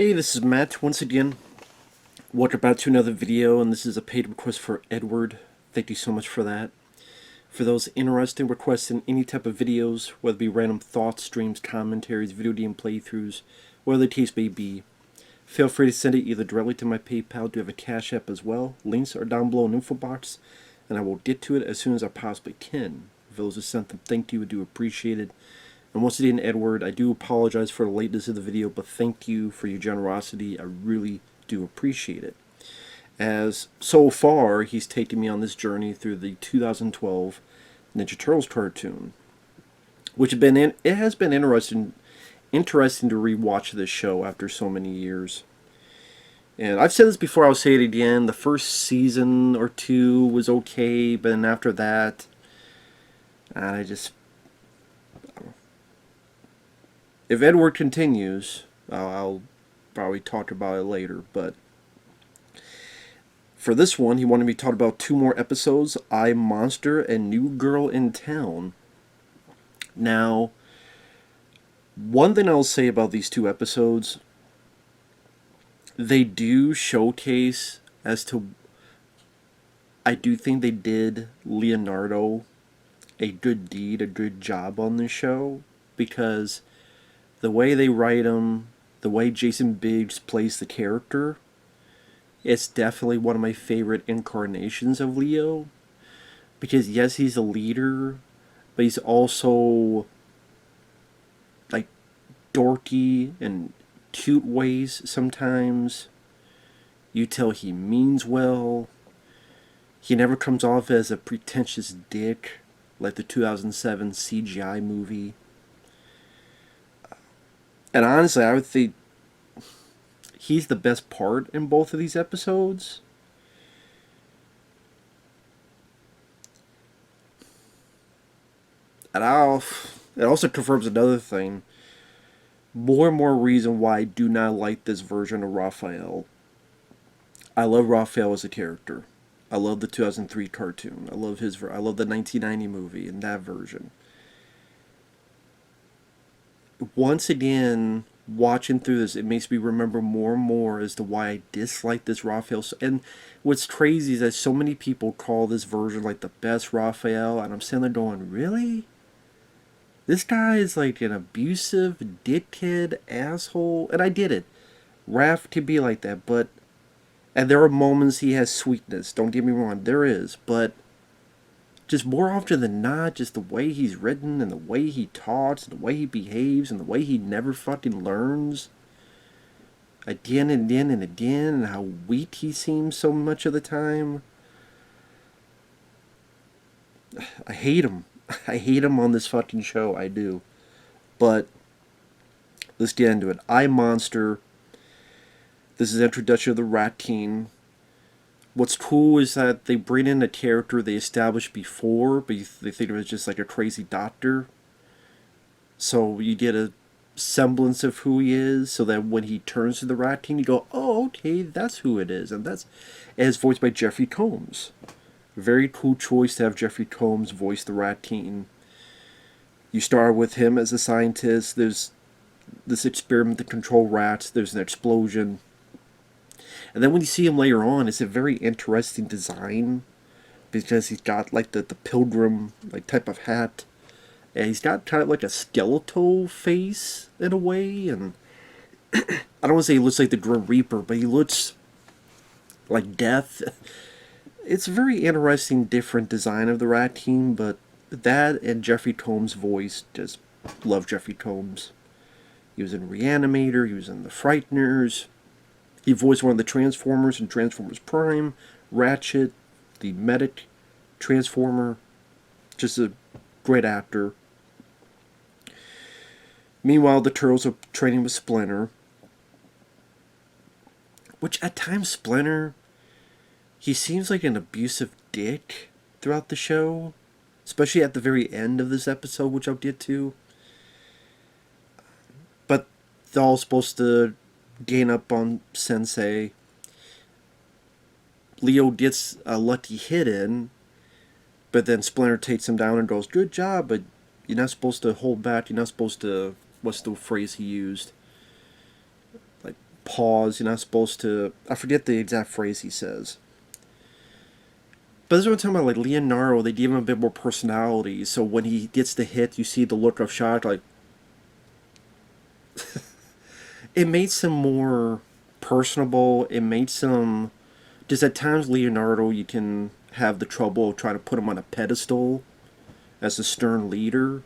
Hey, this is Matt once again. Welcome back to another video, and this is a paid request for Edward. Thank you so much for that. For those interested in requesting any type of videos, whether it be random thoughts, streams, commentaries, video game playthroughs, whatever the case may be, feel free to send it either directly to my PayPal. Do have a Cash App as well. Links are down below in the info box, and I will get to it as soon as I possibly can. For those who sent them, thank you. I do appreciate it. And once again, Edward, I do apologize for the lateness of the video, but thank you for your generosity. I really do appreciate it. As so far, he's taken me on this journey through the 2012 Ninja Turtles cartoon, which it has been interesting to rewatch this show after so many years. And I've said this before, I'll say it again. The first season or two was okay, but then after that, I just... If Edward continues, I'll probably talk about it later, but for this one, he wanted me to talk about two more episodes, I, Monster and New Girl in Town. Now, one thing I'll say about these two episodes, they do showcase as to, I do think they did Leonardo a good deed, a good job on this show, because the way they write him, the way Jason Biggs plays the character, it's definitely one of my favorite incarnations of Leo. Because yes, he's a leader, but he's also like dorky and cute ways sometimes. You tell he means well. He never comes off as a pretentious dick like the 2007 CGI movie. And honestly, I would think he's the best part in both of these episodes. And it also confirms another thing. More and more reason why I do not like this version of Raphael. I love Raphael as a character. I love the 2003 cartoon. I love the 1990 movie and that version. Once again, watching through this, it makes me remember more and more as to why I dislike this Raphael. And what's crazy is that so many people call this version like the best Raphael, and I'm sitting there going, really? This guy is like an abusive, dickhead, asshole. And I get it. Raph can be like that, but... And there are moments he has sweetness, don't get me wrong, there is, but... Just more often than not, just the way he's written and the way he talks and the way he behaves and the way he never fucking learns. Again and again and again, and how weak he seems so much of the time. I hate him. I hate him on this fucking show, I do. But, let's get into it. I, Monster. This is introduction of the Rat King. What's cool is that they bring in a character they established before, but they think it was just like a crazy doctor. So you get a semblance of who he is, so that when he turns to the Rat King, you go, oh, okay, that's who it is. And it's voiced by Jeffrey Combs. Very cool choice to have Jeffrey Combs voice the Rat King. You start with him as a scientist. There's this experiment to control rats. There's an explosion. And then when you see him later on, it's a very interesting design, because he's got like the pilgrim like type of hat, and he's got kind of like a skeletal face in a way, and I don't want to say he looks like the Grim Reaper, but he looks like death. It's a very interesting, different design of the Rat King, but that and Jeffrey Combs' voice, just love Jeffrey Combs. He was in Reanimator, he was in The Frighteners. He voiced one of the Transformers in Transformers Prime, Ratchet, the Medic Transformer. Just a great actor. Meanwhile, the Turtles are training with Splinter. Which, at times, Splinter, he seems like an abusive dick throughout the show. Especially at the very end of this episode, which I'll get to. But they're all supposed to gain up on Sensei. Leo gets a lucky hit in, but then Splinter takes him down and goes, good job, but you're not supposed to hold back, you're not supposed to, what's the phrase he used? Like, pause. You're not supposed to. I forget the exact phrase he says. But this is what I'm talking about. Like Leonardo, they give him a bit more personality. So when he gets the hit, you see the look of shock. Like it makes him more personable. It makes him. Just at times, Leonardo, you can have the trouble of trying to put him on a pedestal as a stern leader.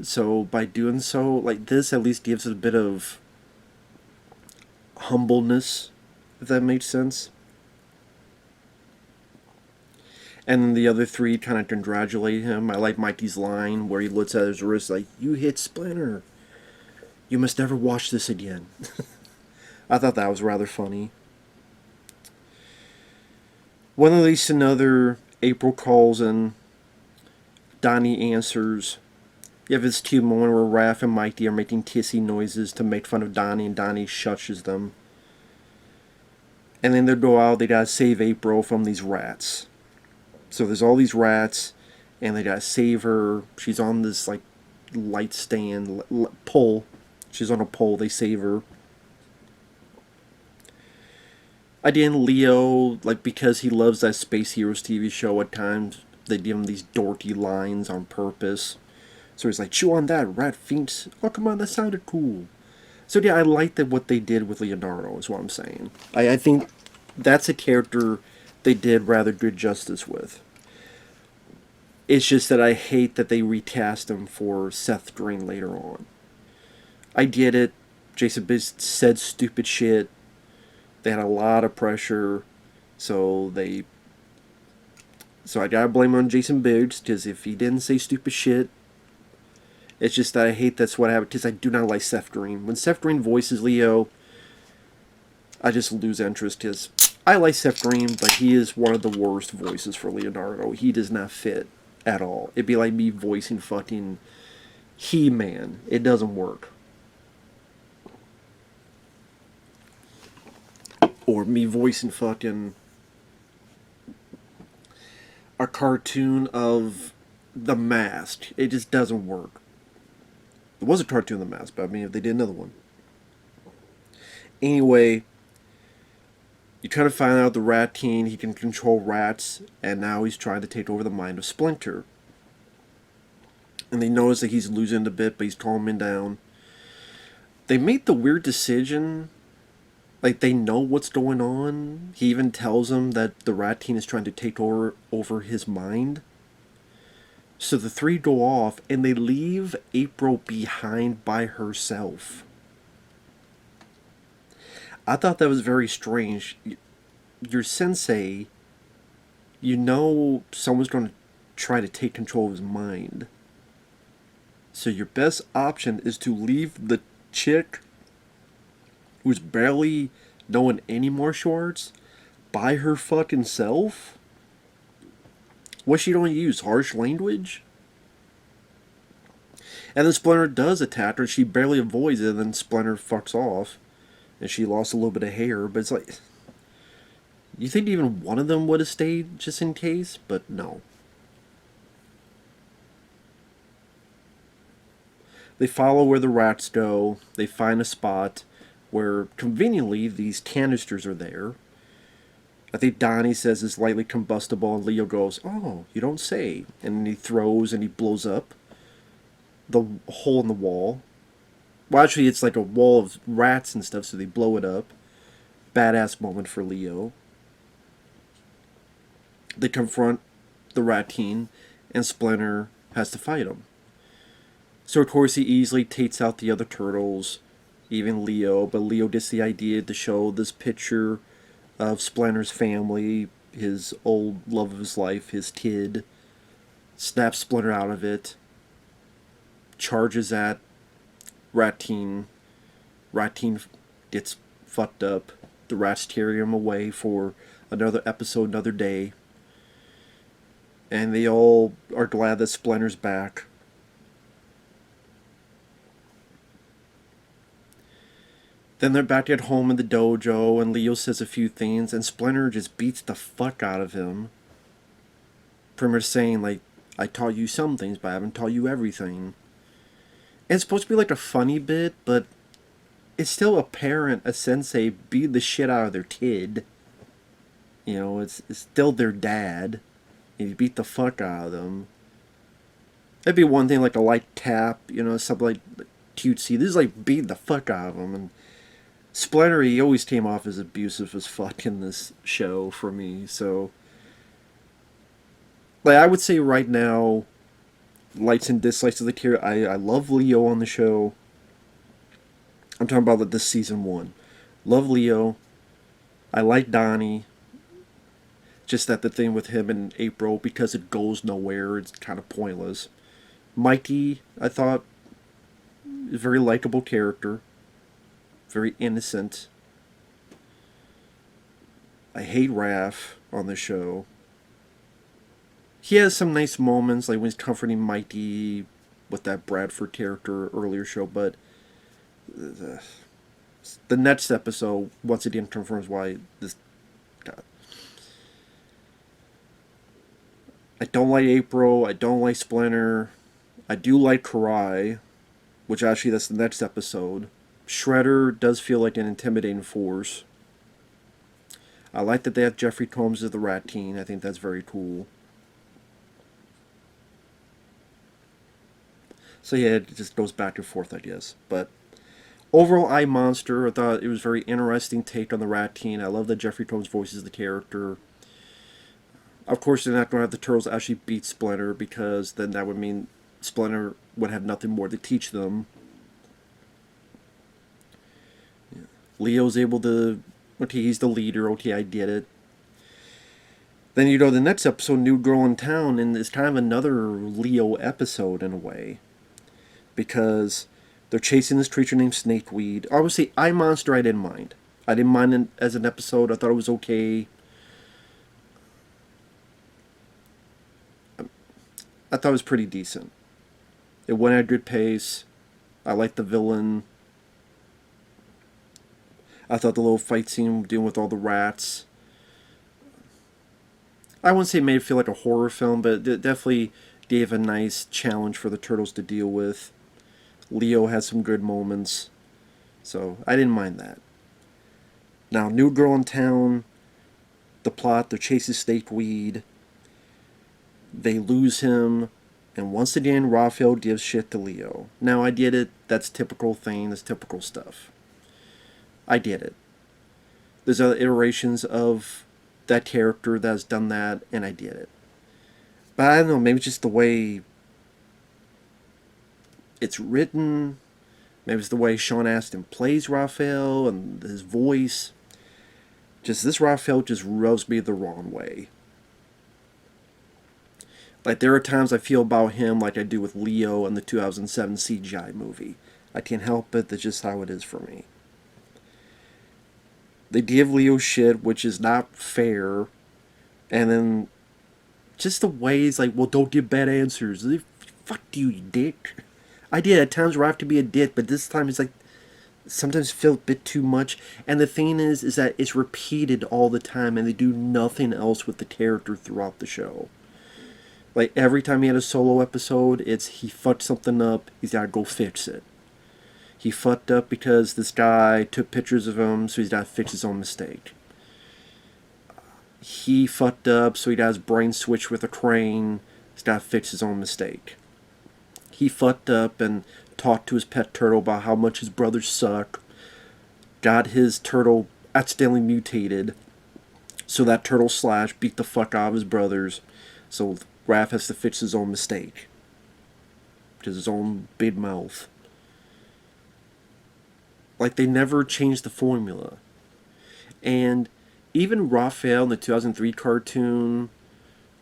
So by doing so, like this, at least gives it a bit of humbleness, if that makes sense. And then the other three kind of congratulate him. I like Mikey's line where he looks at his wrist like, "You hit Splinter. You must never watch this again." I thought that was rather funny. One at least another, April calls and Donnie answers. You have this cute moment where Raph and Mikey are making kissy noises to make fun of Donnie, and Donnie shushes them. And then they go out, they gotta save April from these rats. So there's all these rats, and they gotta save her. She's on this, like, light stand, pole. She's on a pole, they save her. Again, Leo, like, because he loves that Space Heroes TV show at times, they give him these dorky lines on purpose. So he's like, "Chew on that, rat fiends. Oh, come on, that sounded cool." So yeah, I like that what they did with Leonardo, is what I'm saying. I think that's a character they did rather good justice with. It's just that I hate that they recast him for Seth Green later on. I get it. Jason Biggs said stupid shit. They had a lot of pressure, so I gotta blame on Jason Biggs, because if he didn't say stupid shit, it's just that I hate that's what happened, because I do not like Seth Green. When Seth Green voices Leo, I just lose interest, because I like Seth Green, but he is one of the worst voices for Leonardo. He does not fit at all. It'd be like me voicing fucking He-Man. It doesn't work. Or me voicing fucking a cartoon of The Mask. It just doesn't work. It was a cartoon of The Mask, but I mean, if they did another one. Anyway, you try to find out the Rat King, he can control rats, and now he's trying to take over the mind of Splinter. And they notice that he's losing a bit, but he's calming down. They made the weird decision. Like, they know what's going on. He even tells them that the Rat King is trying to take over his mind. So the three go off, and they leave April behind by herself. I thought that was very strange. Your sensei, you know someone's going to try to take control of his mind. So your best option is to leave the chick who's barely knowing any martial arts by her fucking self? What's she going to use? Harsh language? And then Splinter does attack her, she barely avoids it, and then Splinter fucks off. And she lost a little bit of hair, but it's like, you think even one of them would have stayed just in case? But no. They follow where the rats go. They find a spot where, conveniently, these canisters are there. I think Donnie says it's lightly combustible, and Leo goes, "Oh, you don't say." And then he throws and he blows up the hole in the wall. Well, actually, it's like a wall of rats and stuff, so they blow it up. Badass moment for Leo. They confront the Rat King, and Splinter has to fight him. So, of course, he easily takes out the other turtles, even Leo, but Leo gets the idea to show this picture of Splinter's family, his old love of his life, his kid, snaps Splinter out of it, charges at Rat King. Rat King gets fucked up. The rats carry him away for another episode, another day. And they all are glad that Splinter's back. Then they're back at home in the dojo, and Leo says a few things, and Splinter just beats the fuck out of him. Pretty much saying, like, "I taught you some things, but I haven't taught you everything." And it's supposed to be like a funny bit, but it's still a parent, a sensei, beat the shit out of their kid. You know, it's still their dad. And you beat the fuck out of them. That'd be one thing, like a light tap, you know, something like cutesy. This is like beating the fuck out of them. And Splinter, he always came off as abusive as fuck in this show for me. So, like, I would say right now, likes and dislikes of the tier. I love Leo on the show. I'm talking about this season 1. Love Leo. I like Donnie. Just that the thing with him and April, because it goes nowhere, it's kind of pointless. Mikey, I thought, is a very likable character. Very innocent. I hate Raph on the show. He has some nice moments, like when he's comforting Mikey with that Bradford character earlier show, but the next episode once again confirms why this. God. I don't like April. I don't like Splinter. I do like Karai, which actually that's the next episode. Shredder does feel like an intimidating force. I like that they have Jeffrey Combs as the Rat Teen. I think that's very cool. So yeah, it just goes back and forth, I guess. But overall, I Monster, I thought it was a very interesting take on the Rat Teen. I love that Jeffrey Combs voices the character. Of course, they're not going to have the Turtles actually beat Splinter, because then that would mean Splinter would have nothing more to teach them. Yeah. Leo's able to... Okay, he's the leader. Okay, I get it. Then you go to the next episode, New Girl in Town, and it's kind of another Leo episode in a way. Because they're chasing this creature named Snakeweed. Obviously, I Monster I didn't mind. I didn't mind it as an episode. I thought it was okay. I thought it was pretty decent. It went at a good pace. I liked the villain. I thought the little fight scene dealing with all the rats. I wouldn't say it made it feel like a horror film, but it definitely gave a nice challenge for the Turtles to deal with. Leo had some good moments, so I didn't mind that. Now, New Girl in Town, the plot, they're chasing Snakeweed. They lose him, and once again, Raphael gives shit to Leo. Now, I get it, that's typical thing, that's typical stuff. I get it. There's other iterations of that character that has done that, and I get it. But I don't know, maybe it's just the way it's written. Maybe it's the way Sean Astin plays Raphael and his voice. Just this Raphael just rubs me the wrong way. Like, there are times I feel about him like I do with Leo in the 2007 CGI movie. I can't help it, that's just how it is for me. They give Leo shit, which is not fair. And then, just the ways, like, well, don't give bad answers. Fuck you, dick. I did at times where I have to be a dick, but this time it's like, sometimes feel a bit too much. And the thing is that it's repeated all the time, and they do nothing else with the character throughout the show. Like, every time he had a solo episode, it's he fucked something up, he's gotta go fix it. He fucked up because this guy took pictures of him, so he's gotta fix his own mistake. He fucked up, so he got his brain switched with a crane, he's gotta fix his own mistake. He fucked up and talked to his pet turtle about how much his brothers suck, got his turtle accidentally mutated, so that turtle Slash beat the fuck out of his brothers, so Raph has to fix his own mistake. Because his own big mouth. Like, they never changed the formula. And even Raphael in the 2003 cartoon,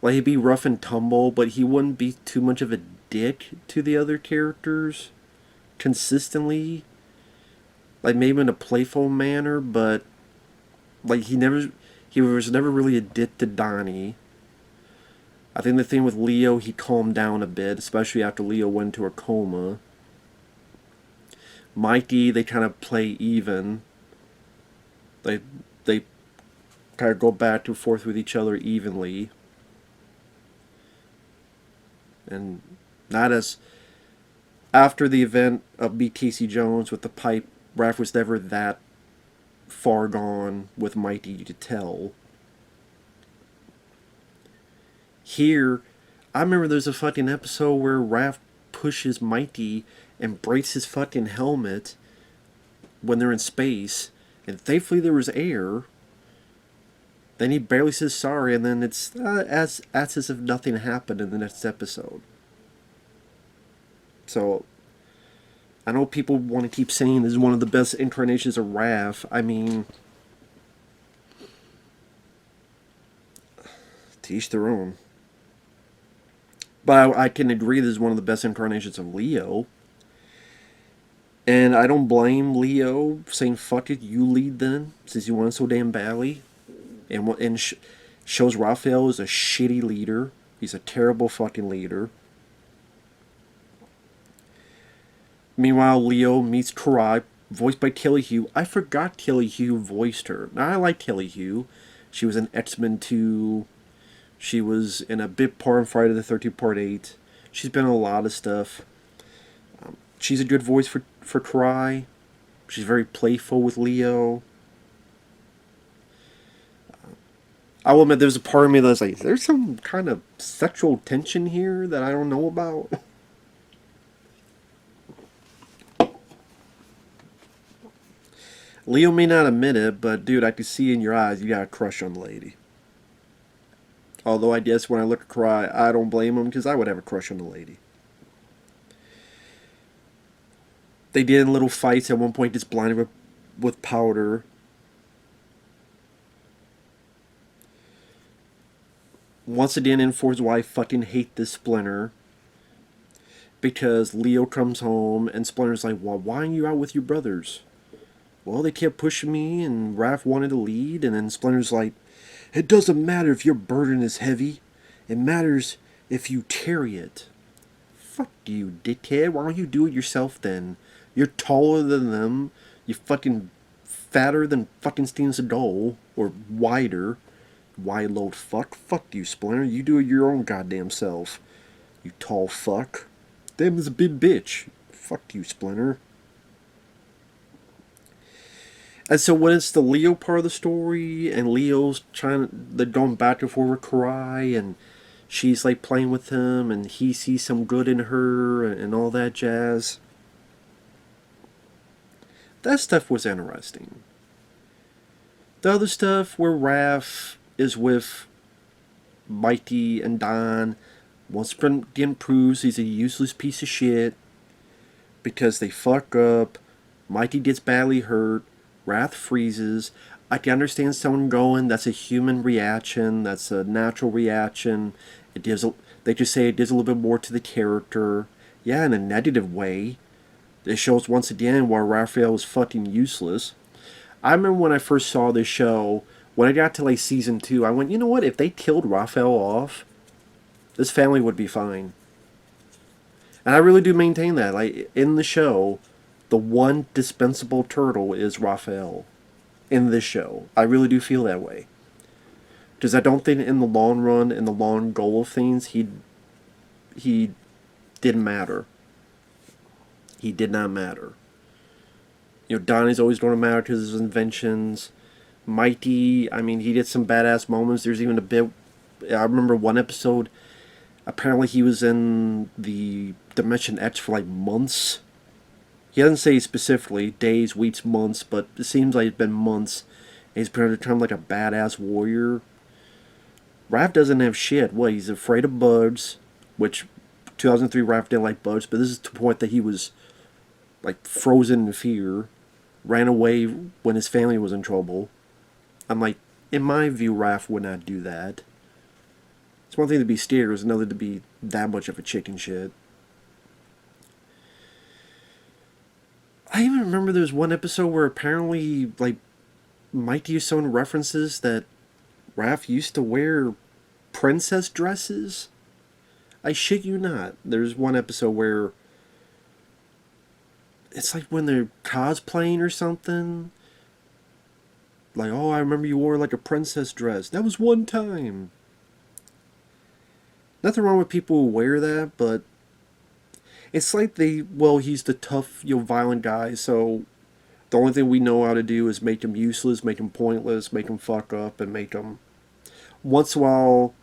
like, he'd be rough and tumble, but he wouldn't be too much of a dick to the other characters consistently. Like, maybe in a playful manner, but like, he was never really a dick to Donnie. I think the thing with Leo, he calmed down a bit, especially after Leo went into a coma. Mikey, they kind of play even. They kind of go back and forth with each other evenly. And not as... After the event of Meet Casey Jones with the pipe Raph was never that far gone with Mighty to tell. Here, I remember there's a fucking episode where Raph pushes Mighty and breaks his fucking helmet when they're in space, and thankfully there was air. Then he barely says sorry, and then it's as if nothing happened in the next episode. So, I know people want to keep saying this is one of the best incarnations of Raph. I mean, to each their own. But I can agree this is one of the best incarnations of Leo. And I don't blame Leo saying, fuck it, you lead then, since you want it so damn badly. And shows Raphael is a shitty leader. He's a terrible fucking leader. Meanwhile, Leo meets Karai, voiced by Kelly Hu. I forgot Kelly Hu voiced her. Now, I like Kelly Hu. She was in X-Men 2. She was in a bit part in Friday the 13th Part 8. She's been in a lot of stuff. She's a good voice for Karai. She's very playful with Leo. I will admit, there's a part of me that's like, there's some kind of sexual tension here that I don't know about. Leo may not admit it, but dude, I can see in your eyes you got a crush on the lady. Although I guess when I look at Karai, I don't blame him because I would have a crush on the lady. They did in little fights at one point, just blinded with powder. Once again, Enfor's wife fucking hate this Splinter. Because Leo comes home and Splinter's like, well, why aren't you out with your brothers? Well, they kept pushing me and Raph wanted to lead, and then Splinter's like, it doesn't matter if your burden is heavy. It matters if you carry it. Fuck you, dickhead. Why don't you do it yourself then? You're taller than them. You're fucking fatter than fucking Steven Seagal. Or wider. Wide load fuck. Fuck you, Splinter. You do it your own goddamn self. You tall fuck. Damn is a big bitch. Fuck you, Splinter. And so when it's the Leo part of the story, and Leo's they're going back and forth with Karai, and she's like playing with him, and he sees some good in her, and all that jazz. That stuff was interesting. The other stuff where Raph is with Mighty and Don, once again proves he's a useless piece of shit, because they fuck up, Mighty gets badly hurt, Wrath freezes. I can understand someone going, that's a human reaction, that's a natural reaction. They just say it gives a little bit more to the character. Yeah, in a negative way. It shows once again why Raphael was fucking useless. I remember when I first saw this show, when I got to like season 2, I went, you know what, if they killed Raphael off, this family would be fine. And I really do maintain that. Like, in the show, the one dispensable turtle is Raphael in this show. I really do feel that way. Because I don't think in the long run, in the long goal of things, he didn't matter. He did not matter. You know, Donnie's always going to matter because of his inventions. Mighty, I mean, he did some badass moments. There's even a bit, I remember one episode, apparently he was in the Dimension X for like months. He doesn't say specifically, days, weeks, months, but it seems like it's been months. And he's become like a badass warrior. Raph doesn't have shit. What, he's afraid of bugs, which 2003 Raph didn't like bugs, but this is to the point that he was like frozen in fear. Ran away when his family was in trouble. I'm like, in my view, Raph would not do that. It's one thing to be scared, it's another to be that much of a chicken shit. I even remember there was one episode where apparently, like, Mighty used some references that Raph used to wear princess dresses. I shit you not. There's one episode where it's like when they're cosplaying or something. Like, oh, I remember you wore like a princess dress. That was one time. Nothing wrong with people who wear that, but it's like he's the tough, violent guy, so The only thing we know how to do is make him useless, make him pointless, make him fuck up, and make him... Once in a while,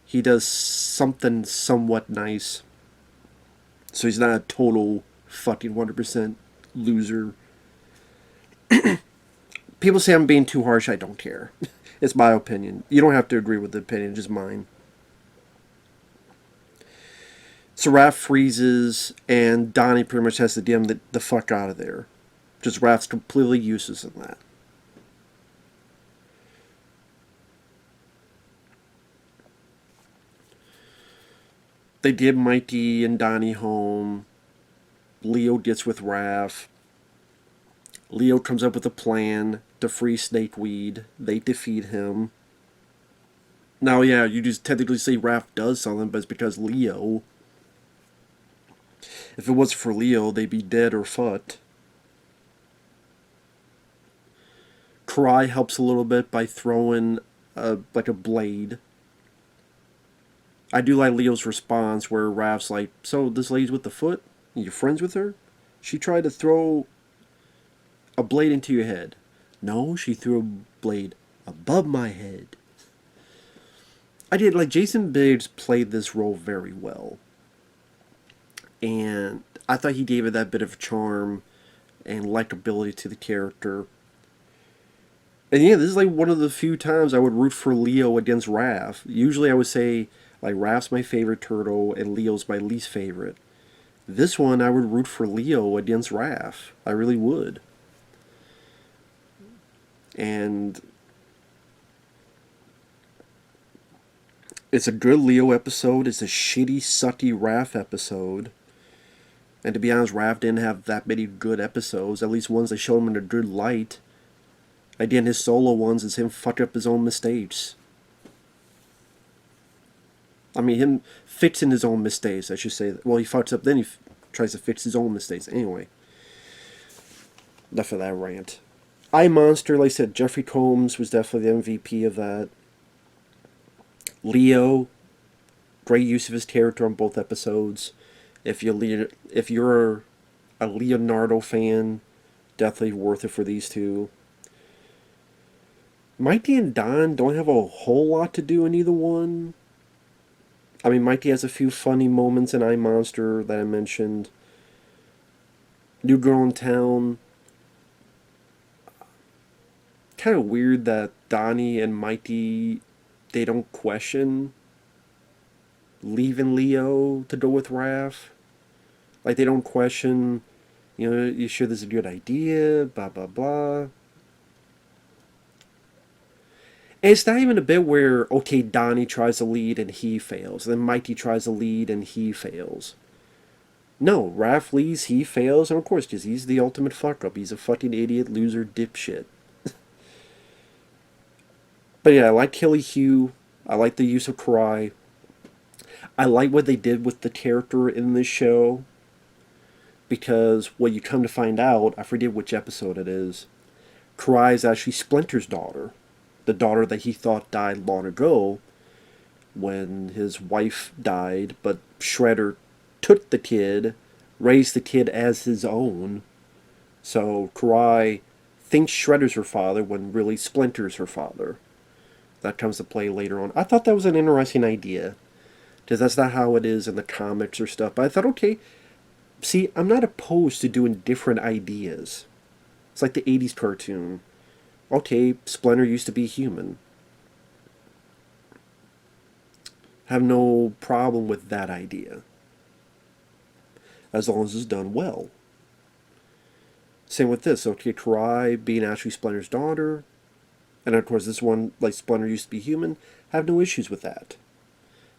he does something somewhat nice. So he's not a total fucking 100% loser. People say I'm being too harsh. I don't care. It's my opinion. You don't have to agree with the opinion, just mine. So Raph freezes, and Donnie pretty much has to get him the fuck out of there. Just Raph's completely useless in that. They get Mikey and Donnie home. Leo gets with Raph. Leo comes up with a plan to free Snakeweed. They defeat him. Now, yeah, you just technically say Raph does something, but it's because Leo. If it wasn't for Leo, they'd be dead or fucked. Karai helps a little bit by throwing like a blade. I do like Leo's response where Raph's like, so this lady's with the foot? You're friends with her? She tried to throw a blade into your head. No, she threw a blade above my head. I did, like, Jason Biggs played this role very well. And I thought he gave it that bit of charm and likability to the character. And yeah, this is like one of the few times I would root for Leo against Raph. Usually I would say, like, Raph's my favorite turtle and Leo's my least favorite. This one I would root for Leo against Raph. I really would. And it's a good Leo episode. It's a shitty, sucky Raph episode. And to be honest, Raph didn't have that many good episodes. At least ones that showed him in a good light. Again, his solo ones is him fucking up his own mistakes. I mean, him fixing his own mistakes, I should say. Well, he fucks up, then he tries to fix his own mistakes. Anyway. Enough of that rant. iMonster, like I said, Jeffrey Combs was definitely the MVP of that. Leo, great use of his character on both episodes. If you're a Leonardo fan, definitely worth it for these two. Mikey and Don don't have a whole lot to do in either one. I mean, Mikey has a few funny moments in iMonster that I mentioned. New Girl in Town. Kind of weird that Donnie and Mikey, they don't question leaving Leo to go with Raph. Like, they don't question, you sure this is a good idea, blah, blah, blah. And it's not even a bit where, okay, Donnie tries to lead and he fails. Then Mikey tries to lead and he fails. No, Raph leads, he fails, and of course, because he's the ultimate fuck-up. He's a fucking idiot, loser, dipshit. But yeah, I like Kelly Hugh. I like the use of Karai. I like what they did with the character in this show. Because what you come to find out, I forget which episode it is, Karai is actually Splinter's daughter. The daughter that he thought died long ago when his wife died, but Shredder took the kid, raised the kid as his own. So Karai thinks Shredder's her father when really Splinter's her father. That comes to play later on. I thought that was an interesting idea, because that's not how it is in the comics or stuff. But I thought, okay, see, I'm not opposed to doing different ideas. It's like the 80s cartoon. Okay, Splinter used to be human. Have no problem with that idea. As long as it's done well. Same with this. Okay, Karai being actually Splinter's daughter. And of course this one, like Splinter used to be human. Have no issues with that.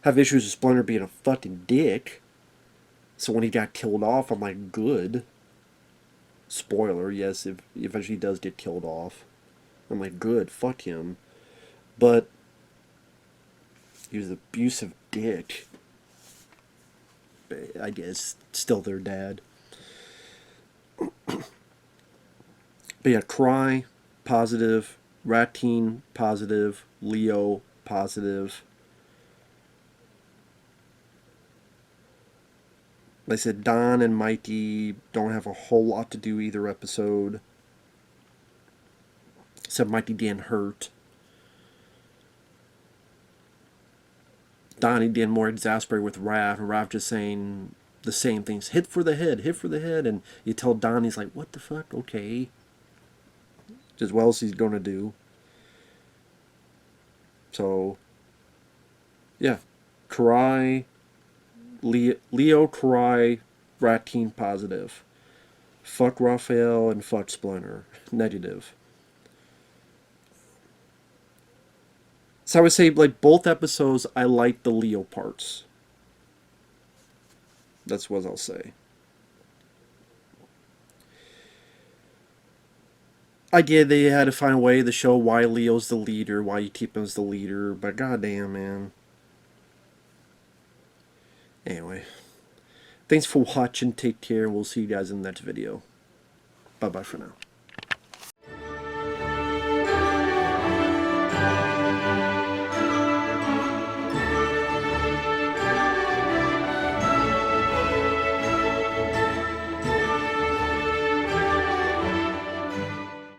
Have issues with Splinter being a fucking dick. So when he got killed off, I'm like, good. Spoiler, yes, if eventually he does get killed off. I'm like, good, fuck him. But he was an abusive dick. I guess still their dad. But yeah, Cry, positive. Ratteen, positive. Leo, positive. Like I said, Don and Mikey don't have a whole lot to do either episode. said Mighty Dan hurt. Donnie Dan more exasperated with Raph, and Raph just saying the same things. Hit for the head, hit for the head. And you tell Donnie's like, what the fuck? Okay. Just what else he's going to do. So, yeah. Karai, Leo, Karai, Rat Teen positive. Fuck Raphael and fuck Splinter negative. So I would say, like, both episodes, I like the Leo parts. That's what I'll say. I get they had to find a way to show why Leo's the leader, why you keep him as the leader, but goddamn, man. Anyway, thanks for watching. Take care. We'll see you guys in the next video. Bye-bye for now.